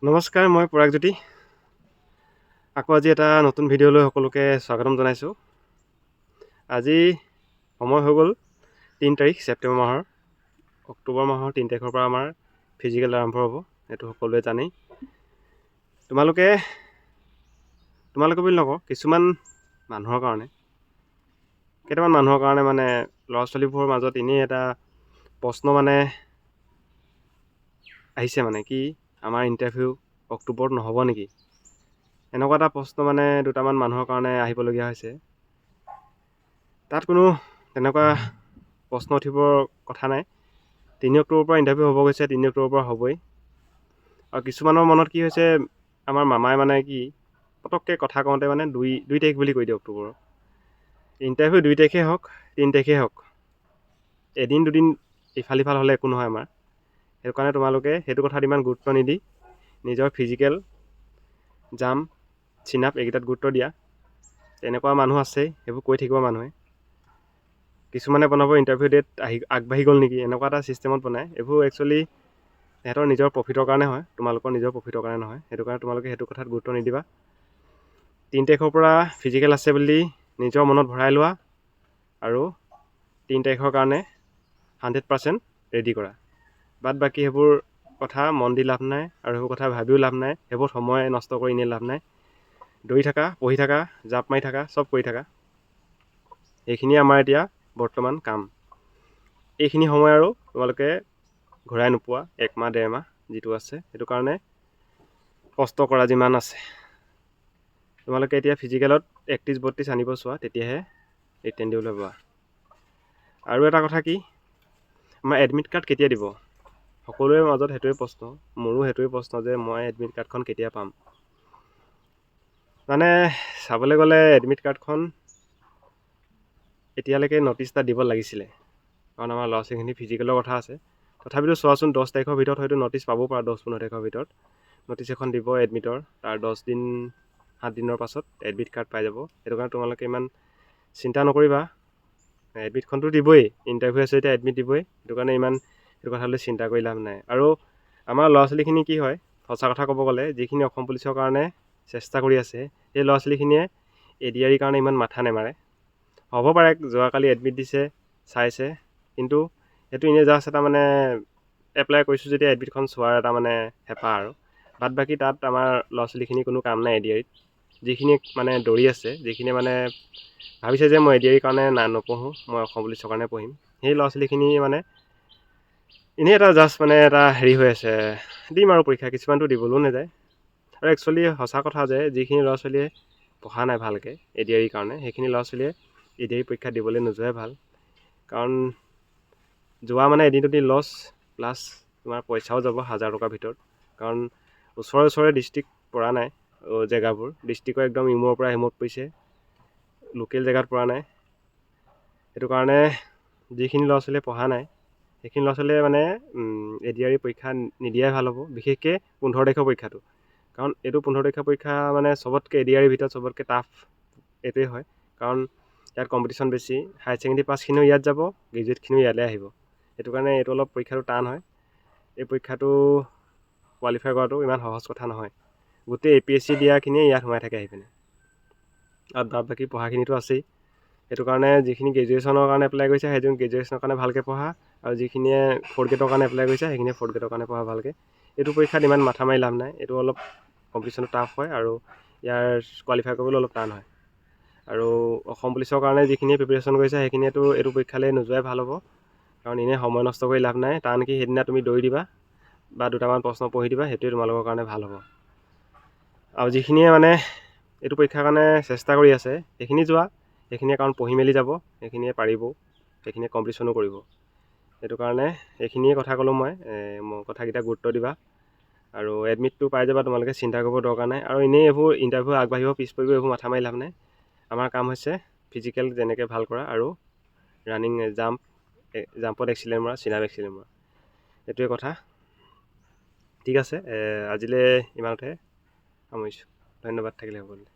নমস্কাৰ, মই পৰাগজ্যোতি। আকৌ আজি এটা নতুন ভিডিঅ'লৈ সকলোকে স্বাগতম জনাইছোঁ। আজি সময় হৈ গ'ল 3 তাৰিখ ছেপ্টেম্বৰ মাহৰ। অক্টোবৰ মাহৰ 3 তাৰিখৰ পৰা আমাৰ ফিজিকেল আৰম্ভ হ'ব, এইটো সকলোৱে জানেই। তোমালোকে বুলি নকওঁ, কিছুমান মানুহৰ কাৰণে, কেইটামান মানুহৰ কাৰণে মানে ল'ৰা ছোৱালীবোৰৰ মাজত এনেই এটা প্ৰশ্ন মানে আহিছে, মানে কি আমাৰ ইণ্টাৰভিউ অক্টোবৰত নহ'ব নেকি? এনেকুৱা এটা প্ৰশ্ন মানে দুটামান মানুহৰ কাৰণে আহিবলগীয়া হৈছে। তাত কোনো তেনেকুৱা প্ৰশ্ন উঠিবৰ কথা নাই। 3 অক্টোবৰৰ পৰা ইণ্টাৰভিউ হ'ব গৈছে, 3 অক্টোবৰৰ পৰা হ'বই। আৰু কিছুমানৰ মনত কি হৈছে, আমাৰ মামাই মানে কি পটককৈ কথা কওঁতে মানে 2 তাৰিখ বুলি কৈ দিয়ে অক্টোবৰৰ। ইণ্টাৰভিউ 2 তাৰিখে হওক, 3 তাৰিখে হওক, এদিন দুদিন ইফাল সিফাল হ'লে একো নহয় আমাৰ। সেইটো কাৰণে তোমালোকে সেইটো কথাত ইমান গুৰুত্ব নিদি নিজৰ ফিজিকেল জাম্প, চিন-আপ এইকেইটাত গুৰুত্ব দিয়া। তেনেকুৱা মানুহ আছেই, সেইবোৰ কৈ থাকিব মানুহে। কিছুমানে বনাব ইণ্টাৰভিউ ডেট আগবাঢ়ি গ'ল নেকি, এনেকুৱা এটা ছিষ্টেমত বনায়। এইবোৰ একচুৱেলি সিহঁতৰ নিজৰ প্ৰফিটৰ কাৰণে হয়, তোমালোকৰ নিজৰ প্ৰফিটৰ কাৰণে নহয়। সেইটো কাৰণে তোমালোকে সেইটো কথাত গুৰুত্ব নিদিবা। 3 তাৰিখৰ পৰা ফিজিকেল আছে বুলি নিজৰ মনত ভৰাই লোৱা আৰু 3 তাৰিখৰ কাৰণে 100% ৰেডি কৰা। বাদ বাকী সেইবোৰ কথা মন দি লাভ নাই, আৰু সেইবোৰ কথা ভাবিও লাভ নাই। সেইবোৰ সময় নষ্ট কৰি এনেই লাভ নাই। দৌৰি থাকা, পঢ়ি থাকা, জাঁপ মাৰি থাকা, চব কৰি থাকা। এইখিনিয়ে আমাৰ এতিয়া বৰ্তমান কাম। এইখিনি সময় আৰু তোমালোকে ঘূৰাই নোপোৱা, 1 মাহ 1.5 মাহ যিটো আছে, সেইটো কাৰণে কষ্ট কৰা যিমান আছে। তোমালোকে এতিয়া ফিজিকেলত 31-32 আনিব চোৱা, তেতিয়াহে ৰিটেন দিবলৈ পাবা। আৰু এটা কথা কি, আমাৰ এডমিট কাৰ্ড কেতিয়া দিব? সকলোৰে মাজত সেইটোৱে প্ৰশ্ন, মোৰো সেইটোৱে প্ৰশ্ন যে মই এডমিট কাৰ্ডখন কেতিয়া পাম। মানে চাবলৈ গ'লে এডমিট কাৰ্ডখন এতিয়ালৈকে ন'টিচ এটা দিব লাগিছিলে, কাৰণ আমাৰ ল'ৰা ছোৱালীখিনি ফিজিকেলৰ কথা আছে। তথাপিতো চোৱাচোন, 10 তাৰিখৰ ভিতৰত হয়তো ন'টিচ পাব পাৰা, 10-15 তাৰিখৰ ভিতৰত ন'টিচ এখন দিব এডমিটৰ। তাৰ 7 দিনৰ পাছত এডমিট কাৰ্ড পাই যাব। সেইটো কাৰণে তোমালোকে ইমান চিন্তা নকৰিবা। এডমিটখনতো দিবই, ইণ্টাৰভিউ আছে এতিয়া এডমিট দিবই। সেইটো কাৰণে ইমান সেইটো কথালৈ চিন্তা কৰি লাভ নাই। আৰু আমাৰ ল'ৰা ছোৱালীখিনি কি হয়, সঁচা কথা ক'ব গ'লে, যিখিনি অসম পুলিচৰ কাৰণে চেষ্টা কৰি আছে, সেই ল'ৰা ছোৱালীখিনিয়ে ADR ৰ কাৰণে ইমান মাথা নেমাৰে। হ'ব পাৰে যোৱাকালি এডমিট দিছে, চাইছে, কিন্তু সেইটো এনেই জাষ্ট এটা মানে এপ্লাই কৰিছোঁ যেতিয়া এডমিটখন চোৱাৰ এটা মানে হেঁপাহ আৰু। বাদ বাকী তাত আমাৰ ল'ৰা ছোৱালীখিনি কোনো কাম নাই ADR ত। যিখিনি মানে দৌৰি আছে, যিখিনি মানে ভাবিছে যে মই ADR ৰ কাৰণে নপঢ়োঁ, মই অসম পুলিচৰ কাৰণে পঢ়িম, সেই ল'ৰা ছোৱালীখিনি মানে এনেই এটা জাষ্ট মানে এটা হেৰি হৈ আছে, দিম আৰু পৰীক্ষা। কিছুমানটো দিবলৈও নাযায়। আৰু একচুৱেলি সঁচা কথা যে যিখিনি ল'ৰা ছোৱালীয়ে পঢ়া নাই ভালকৈ ADR ৰ কাৰণে, সেইখিনি ল'ৰা ছোৱালীয়ে ADR পৰীক্ষা দিবলৈ নোযোৱাই ভাল। কাৰণ যোৱা মানে এদিন দুদিন লছ, প্লাছ তোমাৰ পইচাও যাব 1000 টকাৰ ভিতৰত। কাৰণ ওচৰে ডিষ্ট্ৰিক্ট পৰা নাই জেগাবোৰ, ডিষ্ট্ৰিক্টৰ একদম ইমূৰৰ পৰা সিমূৰত পৰিছে, লোকেল জেগাত পৰা নাই। সেইটো কাৰণে যিখিনি ল'ৰা ছোৱালীয়ে পঢ়া নাই, সেইখিনি ল'ৰা ছোৱালীয়ে মানে ADR পৰীক্ষা নিদিয়াই ভাল হ'ব। বিশেষকৈ 15 তাৰিখৰ পৰীক্ষাটো, কাৰণ এইটো 15 তাৰিখৰ পৰীক্ষা মানে চবতকৈ ADR ৰ ভিতৰত চবতকৈ টাফ এইটোৱে হয়। কাৰণ ইয়াত কম্পিটিশ্যন বেছি। হায়াৰ ছেকেণ্ডেৰী পাছখিনিও ইয়াত যাব, গ্ৰেজুৱেটখিনিও ইয়ালৈ আহিব। সেইটো কাৰণে এইটো অলপ পৰীক্ষাটো টান হয়। এই পৰীক্ষাটো কোৱালিফাই কৰাটো ইমান সহজ কথা নহয়। গোটেই APSC দিয়াখিনিয়ে ইয়াত সোমাই থাকে আহি পিনে, আৰু বাদ বাকী পঢ়াখিনিতো আছেই। সেইটো কাৰণে যিখিনি গ্ৰেজুৱেশ্যনৰ কাৰণে এপ্লাই কৰিছে, সেইখিনি গ্ৰেজুৱেশ্যনৰ কাৰণে ভালকৈ পঢ়া, আৰু যিখিনিয়ে 4th গ্ৰেডৰ কাৰণে এপ্লাই কৰিছে, সেইখিনিয়ে 4th গ্ৰেডৰ কাৰণে পঢ়া ভালকৈ। এইটো পৰীক্ষাত ইমান মাথা মাৰি লাভ নাই। এইটো অলপ কম্পিটিশ্যনটো টাফ হয়, আৰু ইয়াৰ কোৱালিফাই কৰিবলৈ অলপ টান হয়। আৰু অসম পুলিচৰ কাৰণে যিখিনিয়ে প্ৰিপেৰেশ্যন কৰিছে, সেইখিনিয়েতো এইটো পৰীক্ষালৈ নোযোৱাই ভাল হ'ব। কাৰণ এনেই সময় নষ্ট কৰি লাভ নাই। তাৰ নেকি সেইদিনা তুমি দৌৰি দিবা বা দুটামান প্ৰশ্ন পঢ়ি দিবা, সেইটোৱে তোমালোকৰ কাৰণে ভাল হ'ব। আৰু যিখিনিয়ে মানে এইটো পৰীক্ষাৰ কাৰণে চেষ্টা কৰি আছে, সেইখিনি যোৱা। সেইখিনিয়ে কাৰণ পঢ়ি মেলি যাব, সেইখিনিয়ে পাৰিবও, সেইখিনিয়ে কম্পিটিশ্যনো কৰিব। সেইটো কাৰণে এইখিনিয়ে কথা ক'লোঁ মই কথাকেইটা গুৰুত্ব দিবা। আৰু এডমিটটো পাই যাবা, তোমালোকে চিন্তা কৰিব দৰকাৰ নাই। আৰু এনেই এইবোৰ ইণ্টাৰভিউ আগবাঢ়িব পিছ পৰিব, এইবোৰ মাথা মাৰি লাভ নাই। আমাৰ কাম হৈছে ফিজিকেল যেনেকৈ ভাল কৰা, আৰু ৰানিং জাম্পত এক্সিলেণ্ট মৰা, চিন-আপ এক্সিলেণ্ট মৰা, এইটোৱে কথা। ঠিক আছে, আজিলৈ ইমানতে সামৰিছোঁ। ধন্যবাদ থাকিলে সকলোলৈ।